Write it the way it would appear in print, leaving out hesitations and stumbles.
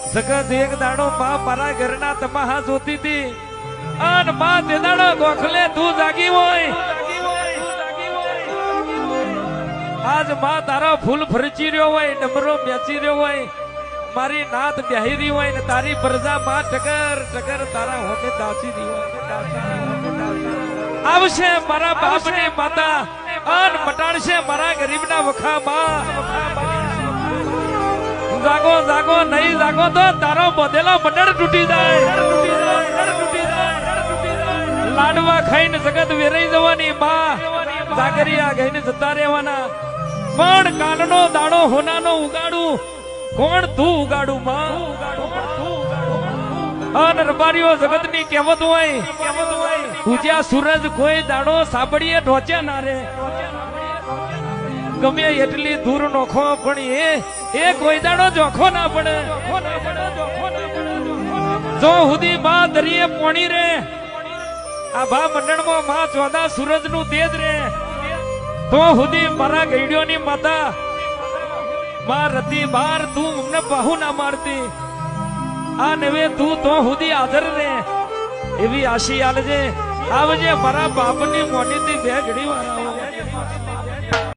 સગત એક દાડો માં મારા ઘરના તમાહા જોતી હતી અને માં તે દાડો ગોખલે તું જાગી હોય આજ માં તારો ફૂલ ફરચી રહ્યો હોય ડમરો બેચી રહ્યો હોય મારી નાત બેહી રહી હોય ને તારી પ્રજા માં ટકર ટકર તારા હોમે દાસી રહી હોય આવશે મારા બાપની માતા અન મટાડશે મારા ગરીબના વખા માં જાગો જાગો નહીં જાગો તો તારો બધેલો મંડળ તૂટી જાય લાડવા ખાઈને જગત વેરાઈ જવાની માં જાગરિયા ગઈને જતા રહેવાના પણ કાલનો દાડો હોનાનો ઉગાડું કોણ તું ઉગાડું માં અન રબારીઓ જગતની કહેવત હોય ઉજ્યા સૂરજ કોઈ દાડો સાબડીએ ઢોચ્યા ના રે ગમે એટલી દૂર નોખો પણ એ કોઈ દાડો જોખો ના પડે જો હુદી માં દરિયે પોણી રે આ ભા મંડળમાં માં ચોદા સૂરજ નું તેજ રે તો હુદી મારા ગઈડિયોની માતા માં રતી બાર તું અમને બાહુ ના મારતી આ નવે તું તો હુદી હાજર રે એવી આશી આલજે આવજે મારા બાપની મોનીથી બે ઘડી વાર